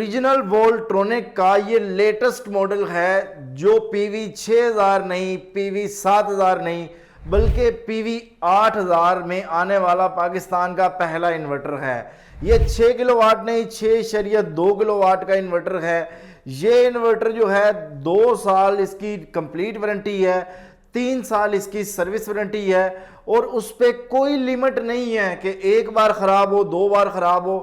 Original Voltronic का ये latest model है जो पीवी 6000 नहीं, पीवी 7000 नहीं, बल्कि पीवी 8000 में आने वाला पाकिस्तान का पहला इन्वर्टर है। ये 6 किलोवाट नहीं, 6.2 किलोवाट का इन्वर्टर है। ये इन्वर्टर जो है 2 साल इसकी कंप्लीट वारंटी है, 3 साल इसकी सर्विस वारंटी है और उस पर कोई लिमिट नहीं है कि एक बार खराब हो, 2 बार खराब हो।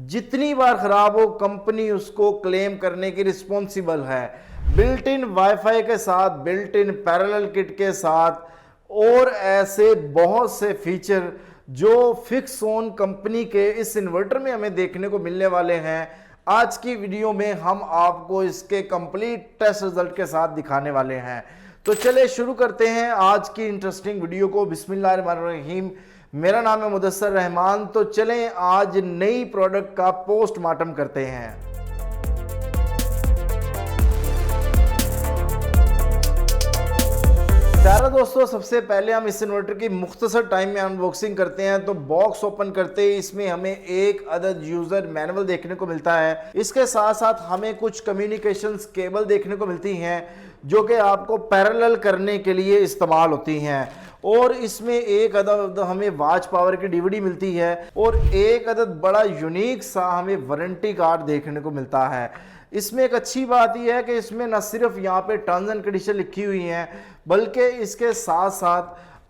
जितनी बार खराब हो कंपनी उसको क्लेम करने की रिस्पॉन्सिबल है। बिल्ट इन वाईफाई के साथ, बिल्ट इन पैरेलल किट के साथ और ऐसे बहुत से फीचर जो फिक्स ऑन कंपनी के इस इन्वर्टर में हमें देखने को मिलने वाले हैं। आज की वीडियो में हम आपको इसके कंप्लीट टेस्ट रिजल्ट के साथ दिखाने वाले हैं। तो चले शुरू करते हैं आज की इंटरेस्टिंग वीडियो को। बिस्मिल्लाहिर्रहमानिर्रहीम। मेरा नाम है मुदस्सर रहमान। तो चलें आज नई प्रोडक्ट का पोस्टमार्टम करते हैं। प्यारा दोस्तों, सबसे पहले हम इस इन्वर्टर की मुख्तसर टाइम में अनबॉक्सिंग करते हैं। तो बॉक्स ओपन करते ही इसमें हमें एक अदद यूजर मैनुअल देखने को मिलता है। इसके साथ साथ हमें कुछ कम्युनिकेशंस केबल देखने को मिलती हैं जो कि आपको पैरेलल करने के लिए इस्तेमाल होती हैं। और इसमें एक अदद हमें वॉच पावर की डीवीडी मिलती है और एक अदद बड़ा यूनिक सा हमें वारंटी कार्ड देखने को मिलता है। इसमें एक अच्छी बात यह है कि इसमें न सिर्फ यहाँ पे टर्म्स एंड कंडीशन लिखी हुई हैं, बल्कि इसके साथ साथ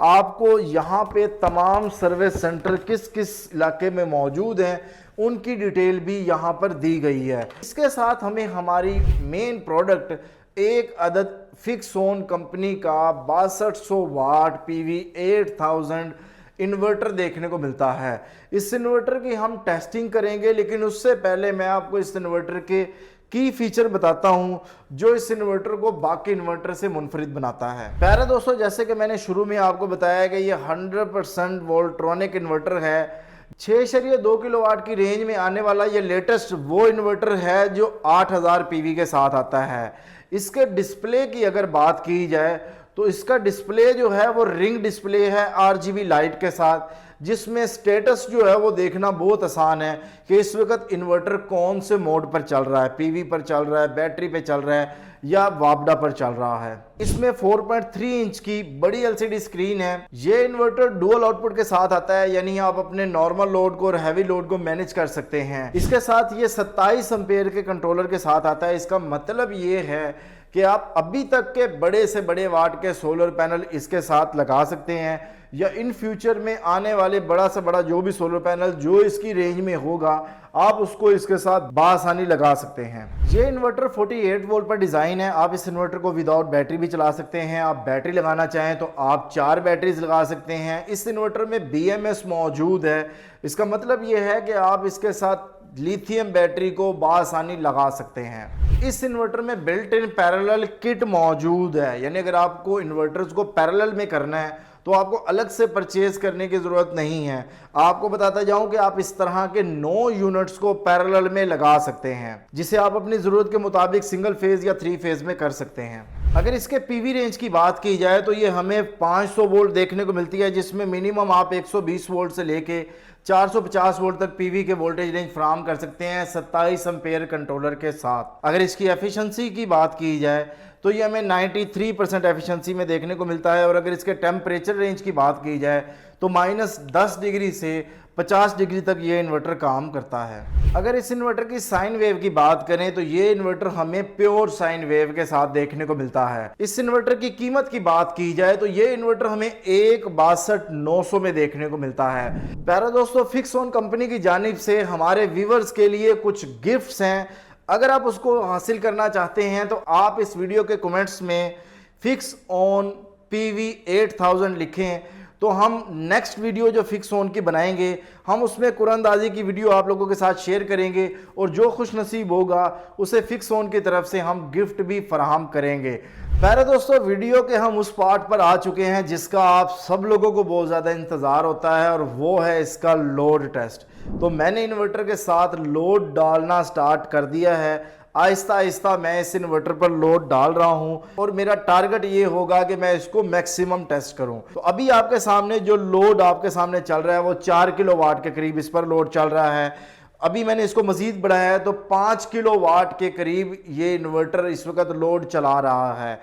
आपको यहाँ पे तमाम सर्विस सेंटर किस किस इलाके में मौजूद हैं उनकी डिटेल भी यहाँ पर दी गई है। इसके साथ हमें हमारी मेन प्रोडक्ट एक अदद फिक्स ऑन कंपनी का 6200 वाट पीवी 8000 इन्वर्टर देखने को मिलता है। इस इन्वर्टर की हम टेस्टिंग करेंगे, लेकिन उससे पहले मैं आपको इस इन्वर्टर के की फीचर बताता हूं जो इस इन्वर्टर को बाकी इन्वर्टर से मुनफरिद बनाता है। प्यारे दोस्तों, जैसे कि मैंने शुरू में आपको बताया कि ये 100% वोल्ट्रॉनिक इन्वर्टर है। 6.2 किलोवाट की रेंज में आने वाला ये लेटेस्ट वो इन्वर्टर है जो 8000 पीवी के साथ आता है। इसके डिस्प्ले की अगर बात की जाए तो इसका डिस्प्ले जो है वो रिंग डिस्प्ले है RGB लाइट के साथ, जिसमें स्टेटस जो है वो देखना बहुत आसान है कि इस वक्त इन्वर्टर कौन से मोड पर चल रहा है, पीवी पर चल रहा है, बैटरी पे चल रहा है या वापडा पर चल रहा है। इसमें 4.3 इंच की बड़ी LCD स्क्रीन है। ये इन्वर्टर डुअल आउटपुट के साथ आता है, यानी आप अपने नॉर्मल लोड को और हैवी लोड को मैनेज कर सकते हैं। इसके साथ ये 27 एम्पेयर के कंट्रोलर के साथ आता है। इसका मतलब ये है कि आप अभी तक के बड़े से बड़े वाट के सोलर पैनल इसके साथ लगा सकते हैं या इन फ्यूचर में आने वाले बड़ा से बड़ा जो भी सोलर पैनल जो इसकी रेंज में होगा आप उसको इसके साथ बासानी लगा सकते हैं। ये इन्वर्टर 48 वोल्ट पर डिज़ाइन है। आप इस इन्वर्टर को विदाउट बैटरी भी चला सकते हैं। आप बैटरी लगाना चाहें तो आप 4 बैटरीज लगा सकते हैं। इस इन्वर्टर में BMS मौजूद है। इसका मतलब ये है कि आप इसके साथ लिथियम बैटरी को बासानी लगा सकते हैं। इस इन्वर्टर में बिल्ट इन पैरेलल किट मौजूद है, यानी अगर आपको इन्वर्टर्स को पैरेलल में करना है तो आपको अलग से परचेज करने की ज़रूरत नहीं है। आपको बताता जाऊं कि आप इस तरह के 9 यूनिट्स को पैरेलल में लगा सकते हैं, जिसे आप अपनी ज़रूरत के मुताबिक सिंगल फेज़ या 3 फेज़ में कर सकते हैं। अगर इसके पीवी रेंज की बात की जाए तो ये हमें 500 वोल्ट देखने को मिलती है, जिसमें मिनिमम आप 120 वोल्ट से लेके 450 वोल्ट तक पीवी के वोल्टेज रेंज फ्राहम कर सकते हैं 27 एम्पेयर कंट्रोलर के साथ। अगर इसकी एफिशिएंसी की बात की जाए तो ये हमें 93% एफिशिएंसी में देखने को मिलता है। और अगर इसके टेम्परेचर रेंज की बात की जाए तो -10 डिग्री से 50 डिग्री तक ये इन्वर्टर काम करता है। अगर इस इन्वर्टर की साइन वेव की बात करें तो ये इन्वर्टर हमें प्योर साइन वेव के साथ देखने को मिलता है। इस इन्वर्टर की कीमत की बात की जाए तो ये इन्वर्टर हमें 1,62,900 में देखने को मिलता है। प्यारा दोस्तों, फिक्स ऑन कंपनी की जानिब से हमारे व्यूवर्स के लिए कुछ गिफ्ट्स हैं। अगर आप उसको हासिल करना चाहते हैं तो आप इस वीडियो के कमेंट्स में फिक्स ऑन पीवी 8000 लिखें, तो हम नेक्स्ट वीडियो जो फिक्स ऑन की बनाएंगे हम उसमें कुरानदाजी की वीडियो आप लोगों के साथ शेयर करेंगे और जो खुश नसीब होगा उसे फिक्स ऑन की तरफ से हम गिफ्ट भी फराहम करेंगे। प्यारे दोस्तों, वीडियो के हम उस पार्ट पर आ चुके हैं जिसका आप सब लोगों को बहुत ज़्यादा इंतज़ार होता है और वो है इसका लोड टेस्ट। तो मैंने इन्वर्टर के साथ लोड डालना स्टार्ट कर दिया है। आहिस्ता आहिस्ता मैं इस इन्वर्टर पर लोड डाल रहा हूं और मेरा टारगेट ये होगा कि मैं इसको मैक्सिमम टेस्ट करूं। तो अभी आपके सामने जो लोड आपके सामने चल रहा है वो 4 किलोवाट के करीब इस पर लोड चल रहा है। अभी मैंने इसको मजीद बढ़ाया है तो 5 किलोवाट के करीब ये इन्वर्टर इस वक्त लोड चला रहा है।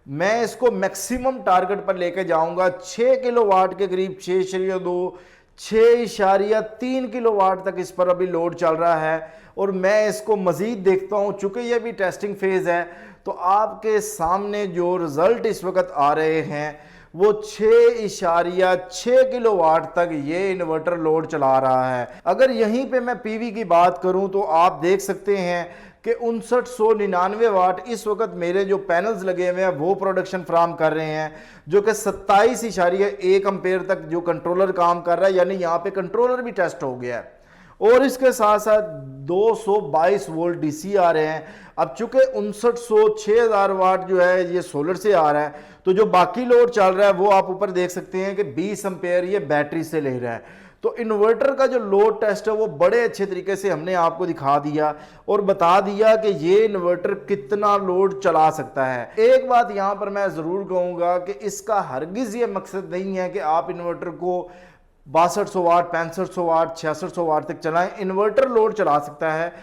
मैं इसको मैक्सिमम टारगेट पर लेके जाऊंगा 6 किलोवाट के करीब, 6.2 6.3 किलोवाट तक इस पर अभी लोड चल रहा है। और मैं इसको मजीद देखता हूं, चूंकि ये भी टेस्टिंग फेज है, तो आपके सामने जो रिजल्ट इस वक्त आ रहे हैं वो 6.6 किलोवाट तक ये इन्वर्टर लोड चला रहा है। अगर यहीं पे मैं पीवी की बात करूं तो आप देख सकते हैं कि 5999 वाट इस वक्त मेरे जो पैनल्स लगे हुए हैं वो प्रोडक्शन फ्राहम कर रहे हैं, जो कि 27.1 एम्पेयर तक जो कंट्रोलर काम कर रहा है, यानी यहाँ पे कंट्रोलर भी टेस्ट हो गया है। और इसके साथ साथ 222 वोल्ट डीसी आ रहे हैं। अब चूंकि 5900 6000 वाट जो है ये सोलर से आ रहा है, तो जो बाकी लोड चल रहा है वो आप ऊपर देख सकते हैं कि 20 एम्पेयर ये बैटरी से ले रहा है। तो इन्वर्टर का जो लोड टेस्ट है वो बड़े अच्छे तरीके से हमने आपको दिखा दिया और बता दिया कि ये इन्वर्टर कितना लोड चला सकता है। एक बात यहां पर मैं जरूर कहूंगा कि इसका हरगिज ये मकसद नहीं है कि आप इन्वर्टर को 6200 वाट 6500 वाट 6600 वाट तक चलाएं। इन्वर्टर लोड चला सकता है।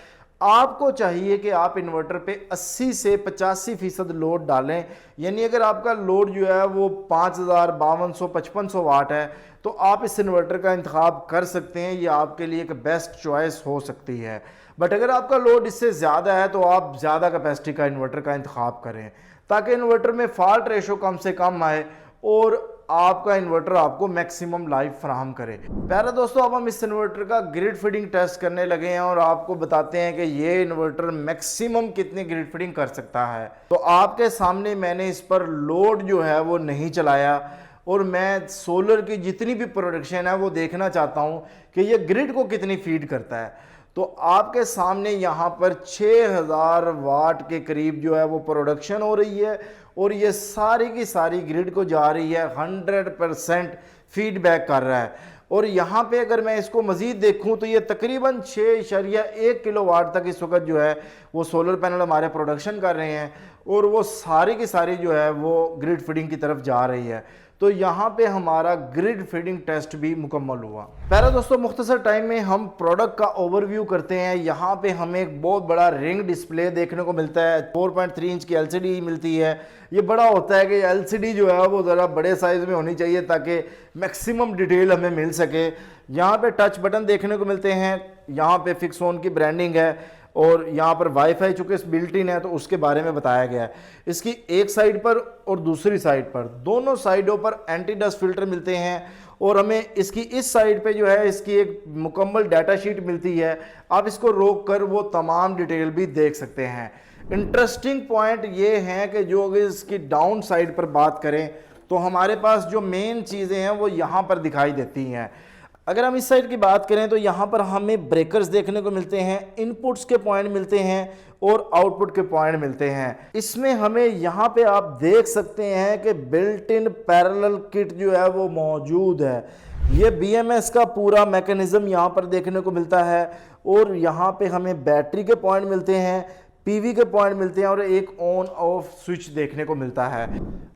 आपको चाहिए कि आप इन्वर्टर पे 80 से 85% लोड डालें, यानी अगर आपका लोड जो है वो 5000 5200 5500 वाट है तो आप इस इन्वर्टर का इंतखाब कर सकते हैं। ये आपके लिए एक बेस्ट चॉइस हो सकती है। बट अगर आपका लोड इससे ज़्यादा है तो आप ज़्यादा कैपेसिटी का इन्वर्टर का इंतखाब करें, ताकि इन्वर्टर में फॉल्ट रेशो कम से कम आए और आपका इन्वर्टर आपको मैक्सिमम लाइफ फराहम करे। प्यारे दोस्तों, अब हम इस इन्वर्टर का ग्रिड फीडिंग टेस्ट करने लगे हैं और आपको बताते हैं कि ये इन्वर्टर मैक्सिमम कितनी ग्रिड फीडिंग कर सकता है। तो आपके सामने मैंने इस पर लोड जो है वो नहीं चलाया और मैं सोलर की जितनी भी प्रोडक्शन है वो देखना चाहता हूं कि ये ग्रिड को कितनी फीड करता है। तो आपके सामने यहाँ पर 6000 वाट के करीब जो है वो प्रोडक्शन हो रही है और ये सारी की सारी ग्रिड को जा रही है, 100% फीडबैक कर रहा है। और यहाँ पे अगर मैं इसको मज़ीद देखूँ तो ये तकरीबन 6.1 किलोवाट तक इस वक्त जो है वो सोलर पैनल हमारे प्रोडक्शन कर रहे हैं और वो सारी की सारी जो है वो ग्रिड फीडिंग की तरफ जा रही है। तो यहाँ पे हमारा ग्रिड फीडिंग टेस्ट भी मुकम्मल हुआ। प्यारे दोस्तों, मुख्तसर टाइम में हम प्रोडक्ट का ओवरव्यू करते हैं। यहाँ पे हमें एक बहुत बड़ा रिंग डिस्प्ले देखने को मिलता है, 4.3 इंच की LCD मिलती है। ये बड़ा होता है कि LCD जो है वो ज़रा बड़े साइज़ में होनी चाहिए ताकि मैक्सिमम डिटेल हमें मिल सके। यहाँ पे टच बटन देखने को मिलते हैं, यहाँ पे फिक्सोन की ब्रांडिंग है और यहाँ पर वाईफाई चूँकि इस बिल्ट इन है तो उसके बारे में बताया गया है। इसकी एक साइड पर और दूसरी साइड पर, दोनों साइडों पर एंटी डस्ट फिल्टर मिलते हैं और हमें इसकी इस साइड पे जो है इसकी एक मुकम्मल डाटा शीट मिलती है। आप इसको रोक कर वो तमाम डिटेल भी देख सकते हैं। इंटरेस्टिंग पॉइंट ये है कि जो अगर इसकी डाउन साइड पर बात करें तो हमारे पास जो मेन चीज़ें हैं वो यहाँ पर दिखाई देती हैं। अगर हम इस साइड की बात करें तो यहाँ पर हमें ब्रेकर्स देखने को मिलते हैं, इनपुट्स के पॉइंट मिलते हैं और आउटपुट के पॉइंट मिलते हैं। इसमें हमें यहाँ पे आप देख सकते हैं कि बिल्ट इन पैरेलल किट जो है वो मौजूद है। ये BMS का पूरा मैकेनिज्म यहाँ पर देखने को मिलता है और यहाँ पे हमें बैटरी के पॉइंट मिलते हैं, PV के पॉइंट मिलते हैं और एक ऑन ऑफ स्विच देखने को मिलता है।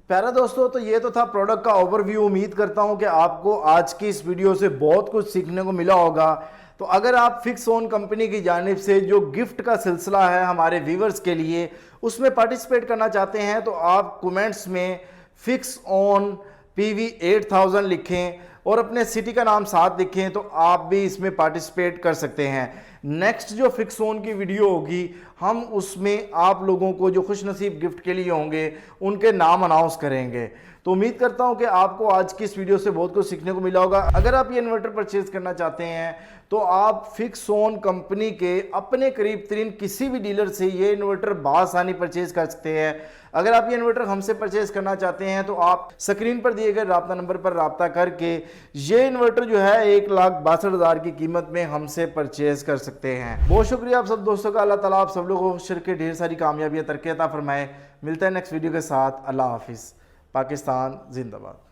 प्यारा दोस्तों, तो ये तो था प्रोडक्ट का ओवरव्यू। उम्मीद करता हूँ कि आपको आज की इस वीडियो से बहुत कुछ सीखने को मिला होगा। तो अगर आप फिक्सोन कंपनी की जानिब से जो गिफ्ट का सिलसिला है हमारे व्यूवर्स के लिए उसमें पार्टिसिपेट करना चाहते हैं तो आप कमेंट्स में फिक्सोन PV 8000 लिखें और अपने सिटी का नाम साथ लिखें तो आप भी इसमें पार्टिसिपेट कर सकते हैं। नेक्स्ट जो फिक्सोन की वीडियो होगी हम उसमें आप लोगों को जो खुश नसीब गिफ्ट के लिए होंगे उनके नाम अनाउंस करेंगे। तो उम्मीद करता हूं कि आपको आज की इस वीडियो से बहुत कुछ सीखने को मिला होगा। अगर आप ये इन्वर्टर परचेज करना चाहते हैं तो आप फिक्सोन कंपनी के अपने करीब तरीन किसी भी डीलर से ये इन्वर्टर बासानी परचेज कर सकते हैं। अगर आप ये इन्वर्टर हमसे परचेज करना चाहते हैं तो आप स्क्रीन पर दिए गए राब्ता नंबर पर राब्ता करके ये इन्वर्टर जो है 1,62,000 की कीमत में हमसे परचेज कर सकते हैं। बहुत शुक्रिया आप सब दोस्तों का। अल्लाह ताला आप सब लोगों को शुक्र के ढेर सारी कामयाबियां तरक्की अता फरमाए। मिलता है नेक्स्ट वीडियो के साथ। अल्लाह हाफिज़। पाकिस्तान जिंदाबाद।